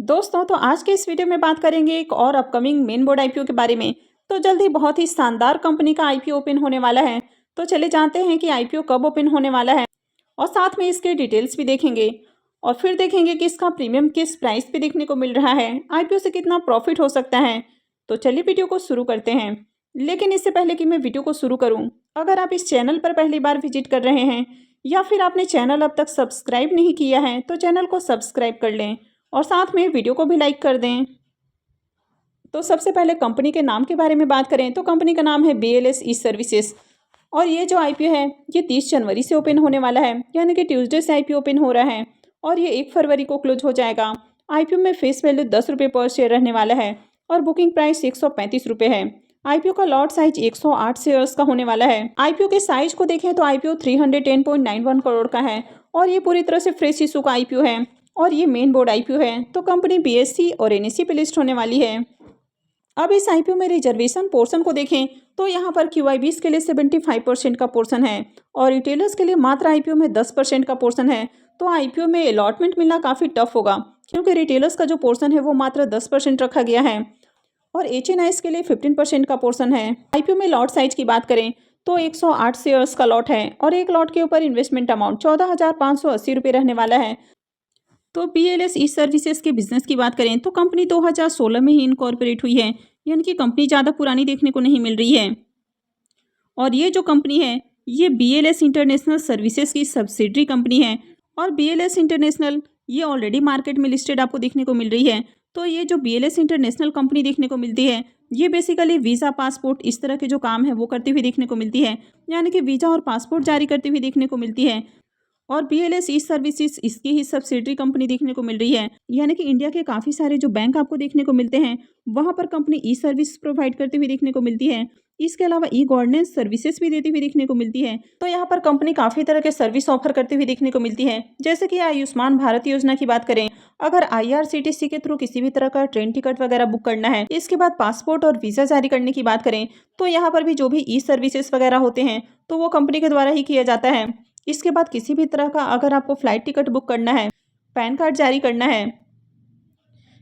दोस्तों तो आज के इस वीडियो में बात करेंगे एक और अपकमिंग मेन बोर्ड आईपीओ के बारे में। तो जल्द ही बहुत ही शानदार कंपनी का आईपीओ ओपन होने वाला है। तो चले जानते हैं कि आईपीओ कब ओपन होने वाला है और साथ में इसके डिटेल्स भी देखेंगे और फिर देखेंगे कि इसका प्रीमियम किस प्राइस पे देखने को मिल रहा है, आईपीओ से कितना प्रॉफिट हो सकता है। तो चलिए वीडियो को शुरू करते हैं। लेकिन इससे पहले कि मैं वीडियो को शुरू करूँ, अगर आप इस चैनल पर पहली बार विजिट कर रहे हैं या फिर आपने चैनल अब तक सब्सक्राइब नहीं किया है तो चैनल को सब्सक्राइब कर लें और साथ में वीडियो को भी लाइक कर दें। तो सबसे पहले कंपनी के नाम के बारे में बात करें तो कंपनी का नाम है BLS ई सर्विसेज और ये जो आईपीओ है ये 30 जनवरी से ओपन होने वाला है, यानी कि ट्यूसडे से आईपीओ ओपन हो रहा है और ये 1 फरवरी को क्लोज हो जाएगा। आईपीओ में फेस वैल्यू 10 रुपये पर शेयर रहने वाला है और बुकिंग प्राइस 135 रुपये है। आईपीओ का लॉट साइज 108 शेयर्स का होने वाला है। आईपीओ के साइज को देखें तो आईपीओ 310.91 करोड़ का है और ये पूरी तरह से फ्रेश इशू का आईपीओ है और ये मेन बोर्ड आईपीओ है। तो कंपनी BSE और NSE पे लिस्ट होने वाली है। अब इस आईपीओ में रिजर्वेशन पोर्शन को देखें तो यहाँ पर QIBs के लिए 75% का पोर्शन है और रिटेलर्स के लिए मात्र आईपीओ में 10% का पोर्शन है। तो आईपीओ में अलॉटमेंट मिलना काफ़ी टफ होगा क्योंकि रिटेलर्स का जो पोर्शन है वो मात्र 10% रखा गया है और HNIs के लिए 15% का पोर्शन है। आईपीओ में लॉट साइज की बात करें तो 108 शेयर्स का लॉट है और एक लॉट के ऊपर इन्वेस्टमेंट अमाउंट 14,580 रुपये रहने वाला है। तो BLS ई सर्विसेज के बिजनेस की बात करें तो कंपनी 2016 में ही इनकॉर्पोरेट हुई है, यानी कि कंपनी ज़्यादा पुरानी देखने को नहीं मिल रही है। और ये जो कंपनी है ये BLS इंटरनेशनल सर्विसेज की सब्सिडरी कंपनी है और BLS इंटरनेशनल ये ऑलरेडी मार्केट में लिस्टेड आपको देखने को मिल रही है। तो ये जो BLS इंटरनेशनल कंपनी देखने को मिलती है ये बेसिकली वीज़ा पासपोर्ट इस तरह के जो काम है वो करती हुई देखने को मिलती है, यानी कि वीज़ा और पासपोर्ट जारी करती हुई देखने को मिलती है। और BLS ई सर्विसेज इसकी ही सब्सिडरी कंपनी देखने को मिल रही है, यानी कि इंडिया के काफ़ी सारे जो बैंक आपको देखने को मिलते हैं वहाँ पर कंपनी ई सर्विस प्रोवाइड करती हुई देखने को मिलती है। इसके अलावा ई गवर्नेंस सर्विसेज भी देती हुई देखने को मिलती है। तो यहाँ पर कंपनी काफ़ी तरह के सर्विस ऑफर करती हुई देखने को मिलती है, जैसे कि आयुष्मान भारत योजना की बात करें, अगर IRCTC के थ्रू किसी भी तरह का ट्रेन टिकट वगैरह बुक करना है, इसके बाद पासपोर्ट और वीज़ा जारी करने की बात करें तो यहाँ पर भी जो भी ई सर्विसेज वगैरह होते हैं तो वो कंपनी के द्वारा ही किया जाता है। इसके बाद किसी भी तरह का अगर आपको फ्लाइट टिकट बुक करना है, पैन कार्ड जारी करना है,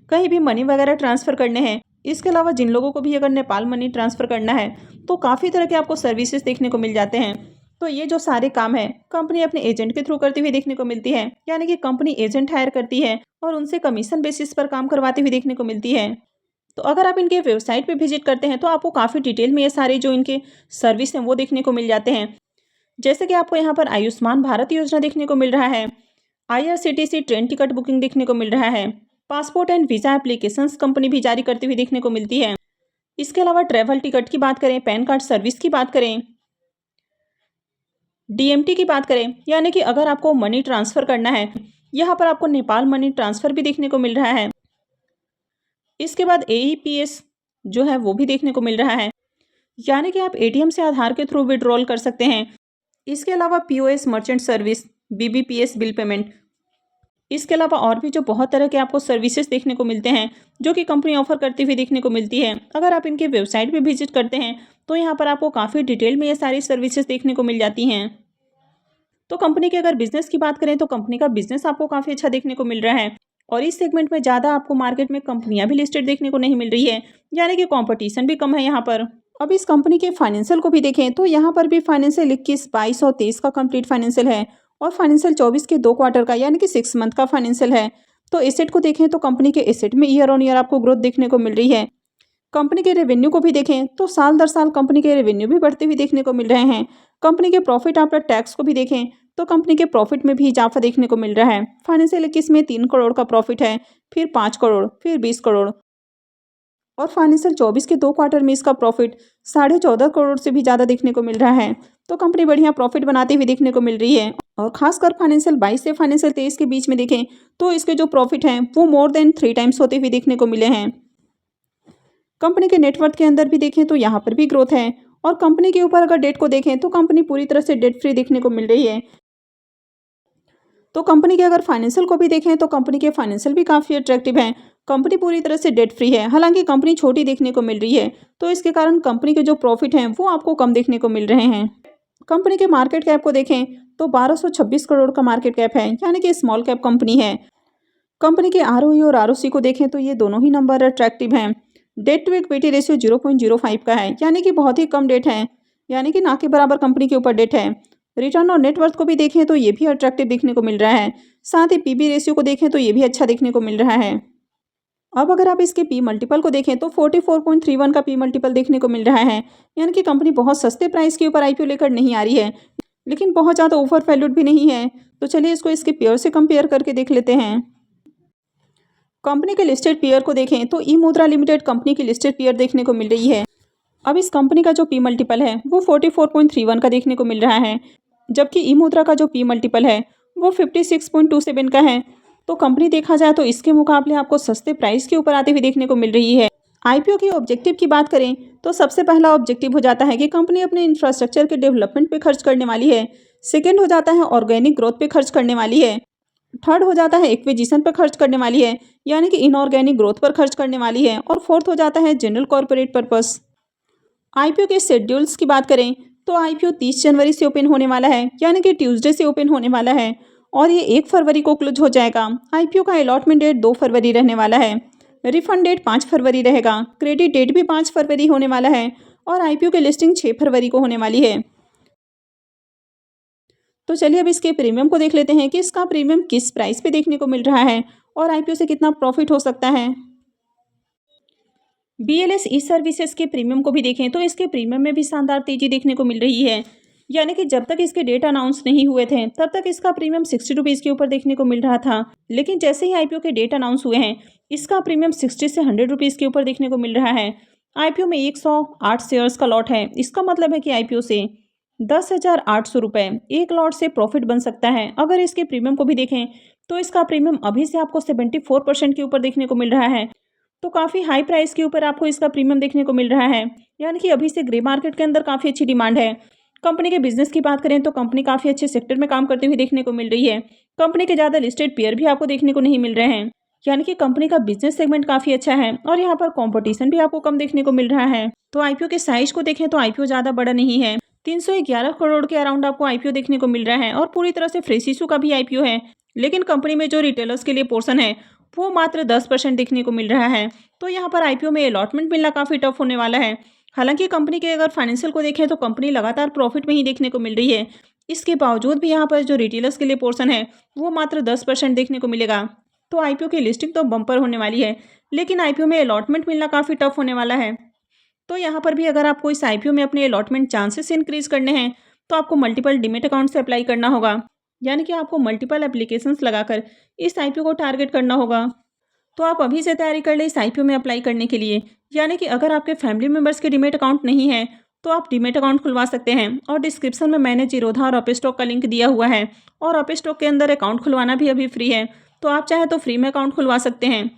कहीं भी मनी वगैरह ट्रांसफ़र करने हैं, इसके अलावा जिन लोगों को भी अगर नेपाल मनी ट्रांसफ़र करना है तो काफ़ी तरह के आपको सर्विसेज देखने को मिल जाते हैं। तो ये जो सारे काम है कंपनी अपने एजेंट के थ्रू करती हुई देखने को मिलती है, यानी कि कंपनी एजेंट हायर करती है और उनसे कमीशन बेसिस पर काम करवाती हुई देखने को मिलती है। तो अगर आप इनके वेबसाइट पर विजिट करते हैं तो आपको काफ़ी डिटेल में ये सारे जो इनके सर्विस हैं वो देखने को मिल जाते हैं, जैसे कि आपको यहाँ पर आयुष्मान भारत योजना देखने को मिल रहा है, IRCTC ट्रेन टिकट बुकिंग देखने को मिल रहा है, passport and visa applications company भी जारी करती हुई देखने को मिलती है। इसके अलावा ट्रैवल टिकट की बात करें, पैन कार्ड सर्विस की बात करें, DMT की बात करें, यानी कि अगर आपको मनी ट्रांसफ़र करना है यहाँ पर आपको नेपाल मनी ट्रांसफ़र भी देखने को मिल रहा है। इसके बाद AEPS जो है वो भी देखने को मिल रहा है, यानी कि आप ATM से आधार के थ्रू विड्रॉल कर सकते हैं। इसके अलावा POS merchant service, BBPS bill payment, इसके अलावा और भी जो बहुत तरह के आपको सर्विसेज देखने को मिलते हैं जो कि कंपनी ऑफर करती हुई देखने को मिलती है। अगर आप इनके वेबसाइट पे विजिट करते हैं तो यहाँ पर आपको काफ़ी डिटेल में ये सारी सर्विसेज देखने को मिल जाती हैं। तो कंपनी के अगर बिजनेस की बात करें तो कंपनी का बिजनेस आपको काफ़ी अच्छा देखने को मिल रहा है और इस सेगमेंट में ज़्यादा आपको मार्केट में कंपनियाँ भी लिस्टेड देखने को नहीं मिल रही है, यानी कि कॉम्पिटिशन भी कम है यहाँ पर। अब इस कंपनी के फाइनेंशियल को भी देखें तो यहाँ पर भी फाइनेंशियल 21, 22 और 23 का कंप्लीट फाइनेंशियल है और फाइनेंशियल 24 के 2 क्वार्टर का, यानी कि 6 मंथ का फाइनेंशियल है। तो एसेट को देखें तो कंपनी के एसेट में ईयर ऑन ईयर आपको ग्रोथ देखने को मिल रही है। कंपनी के रेवेन्यू को भी देखें तो साल दर साल कंपनी के रेवेन्यू भी बढ़ते हुए देखने को मिल रहे हैं। कंपनी के प्रॉफिट आफ्टर टैक्स को भी देखें तो कंपनी के प्रॉफिट में भी इजाफा देखने को मिल रहा है। फाइनेंशियल 21 में 3 करोड़ का प्रॉफिट है, फिर 5 करोड़, फिर 20 करोड़ और फाइनेंशियल 24 के 2 क्वार्टर में इसका प्रॉफिट 14.5 करोड़ से भी ज़्यादा देखने को मिल रहा है। तो कंपनी बढ़िया प्रॉफिट बनाती हुई देखने को मिल रही है और खासकर फाइनेंशियल 22 से फाइनेंशियल 23 के बीच में देखें तो इसके जो प्रॉफिट हैं वो मोर देन 3 टाइम्स होते हुए देखने को मिले हैं। कंपनी के नेटवर्थ के अंदर भी देखें तो यहाँ पर भी ग्रोथ है और कंपनी के ऊपर अगर डेट को देखें तो कंपनी पूरी तरह से डेट फ्री देखने को मिल रही है। तो कंपनी के अगर फाइनेंशियल को भी देखें तो कंपनी के फाइनेंशियल भी काफ़ी अट्रैक्टिव हैं। कंपनी पूरी तरह से डेट फ्री है, हालांकि कंपनी छोटी देखने को मिल रही है तो इसके कारण कंपनी के जो प्रॉफिट हैं वो आपको कम देखने को मिल रहे हैं। कंपनी के मार्केट कैप को देखें तो 1226 करोड़ का मार्केट कैप है, यानी कि स्मॉल कैप कंपनी है। कंपनी के ROE और ROC को देखें तो ये दोनों ही नंबर अट्रैक्टिव हैं। डेट टू इक्विटी रेशियो 0.05 का है, यानी कि बहुत ही कम डेट है, यानी कि ना के बराबर कंपनी के ऊपर डेट है। रिटर्न और नेटवर्थ को भी देखें तो ये भी अट्रैक्टिव देखने को मिल रहा है। साथ ही PB रेशियो को देखें तो ये भी अच्छा देखने को मिल रहा है। अब अगर आप इसके P मल्टीपल को देखें तो 44.31 का P मल्टीपल देखने को मिल रहा है, यानी कि कंपनी बहुत सस्ते प्राइस के ऊपर IPO लेकर नहीं आ रही है, लेकिन बहुत ज़्यादा ओवर वैल्यूड भी नहीं है। तो चलिए इसको इसके पेयर से कंपेयर करके देख लेते हैं। कंपनी के लिस्टेड पेयर को देखें तो ई-मुद्रा लिमिटेड कंपनी की लिस्टेड पेयर देखने को मिल रही है। अब इस कंपनी का जो P मल्टीपल है वो 44.31 का देखने को मिल रहा है, जबकि ई-मुद्रा का जो P मल्टीपल है वो 56.27 का है। तो कंपनी देखा जाए तो इसके मुकाबले आपको सस्ते प्राइस के ऊपर आते हुए देखने को मिल रही है। IPO की ऑब्जेक्टिव की बात करें तो सबसे पहला ऑब्जेक्टिव हो जाता है कि कंपनी अपने इंफ्रास्ट्रक्चर के डेवलपमेंट पे खर्च करने वाली है। सेकेंड हो जाता है ऑर्गेनिक ग्रोथ पे खर्च करने वाली है। थर्ड हो जाता है एक्विजिशन पर खर्च करने वाली है, यानी कि इनऑर्गेनिक ग्रोथ पर खर्च करने वाली है। और फोर्थ हो जाता है जनरल कॉर्पोरेट पर्पस। IPO के शेड्यूल्स की बात करें तो IPO 30 जनवरी से ओपन होने वाला है, यानी कि ट्यूसडे से ओपन होने वाला है और ये 1 फरवरी को क्लोज हो जाएगा। IPO का अलॉटमेंट डेट 2 फरवरी रहने वाला है। रिफंड डेट 5 फरवरी रहेगा। क्रेडिट डेट भी 5 फरवरी होने वाला है और IPO की लिस्टिंग 6 फरवरी को होने वाली है। तो चलिए अब इसके प्रीमियम को देख लेते हैं कि इसका प्रीमियम किस प्राइस पे देखने को मिल रहा है और IPO से कितना प्रॉफिट हो सकता है। BLS ई सर्विसेज के प्रीमियम को भी देखें तो इसके प्रीमियम में भी शानदार तेजी देखने को मिल रही है, यानी कि जब तक इसके डेट अनाउंस नहीं हुए थे तब तक इसका प्रीमियम 60 रुपीज़ के ऊपर देखने को मिल रहा था, लेकिन जैसे ही IPO के डेट अनाउंस हुए हैं इसका प्रीमियम 60 से 100 रुपीज़ के ऊपर देखने को मिल रहा है। IPO में 108 शेयर्स का लॉट है, इसका मतलब है कि IPO से 10,800 रुपये एक लॉट से प्रॉफिट बन सकता है। अगर इसके प्रीमियम को भी देखें तो इसका प्रीमियम अभी से आपको 74% के ऊपर देखने को मिल रहा है, तो काफ़ी हाई प्राइस के ऊपर आपको इसका प्रीमियम देखने को मिल रहा है, यानी कि अभी से ग्रे मार्केट के अंदर काफ़ी अच्छी डिमांड है। कंपनी के बिजनेस की बात करें तो कंपनी काफ़ी अच्छे सेक्टर में काम करती हुई देखने को मिल रही है। कंपनी के ज़्यादा लिस्टेड पेयर भी आपको देखने को नहीं मिल रहे हैं, यानी कि कंपनी का बिजनेस सेगमेंट काफ़ी अच्छा है और यहाँ पर कॉम्पिटिशन भी आपको कम देखने को मिल रहा है। तो IPO के साइज को देखें तो IPO ज़्यादा बड़ा नहीं है, 311 करोड़ के अराउंड आपको IPO देखने को मिल रहा है और पूरी तरह से फ्रेश इशू का भी IPO है, लेकिन कंपनी में जो रिटेलर्स के लिए पोर्शन है वो मात्र 10% देखने को मिल रहा है। तो यहाँ पर IPO में अलॉटमेंट मिलना काफ़ी टफ होने वाला है। हालांकि कंपनी के अगर फाइनेंशियल को देखें तो कंपनी लगातार प्रॉफिट में ही देखने को मिल रही है, इसके बावजूद भी यहाँ पर जो रिटेलर्स के लिए पोर्शन है वो मात्र 10% देखने को मिलेगा। तो IPO की लिस्टिंग तो बम्पर होने वाली है, लेकिन IPO में अलॉटमेंट मिलना काफ़ी टफ होने वाला है। तो यहाँ पर भी अगर आपको इस IPO में अपने अलॉटमेंट चांसेस इंक्रीज करने हैं तो आपको मल्टीपल डीमैट अकाउंट से अप्लाई करना होगा, यानी कि आपको मल्टीपल एप्लीकेशंस लगाकर इस IPO को टारगेट करना होगा। तो आप अभी से तैयारी कर लें इस IPO में अप्लाई करने के लिए, यानी कि अगर आपके फैमिली मेम्बर्स के डीमैट अकाउंट नहीं है तो आप डीमैट अकाउंट खुलवा सकते हैं। और डिस्क्रिप्शन में मैंने जीरोधा और अपस्टॉक का लिंक दिया हुआ है और अपस्टॉक के अंदर अकाउंट खुलवाना भी अभी फ्री है, तो आप चाहे तो फ्री में अकाउंट खुलवा सकते हैं।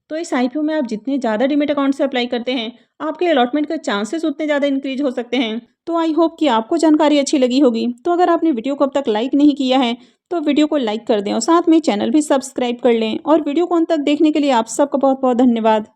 तो इस IPO में आप जितने ज़्यादा डीमैट अकाउंट से अप्लाई करते हैं आपके अलॉटमेंट के चांसेस उतने ज़्यादा इंक्रीज हो सकते हैं। तो आई होप कि आपको जानकारी अच्छी लगी होगी। तो अगर आपने वीडियो को अब तक लाइक नहीं किया है तो वीडियो को लाइक कर दें और साथ में चैनल भी सब्सक्राइब कर लें। और वीडियो को अंत तक देखने के लिए आप सबका बहुत बहुत धन्यवाद।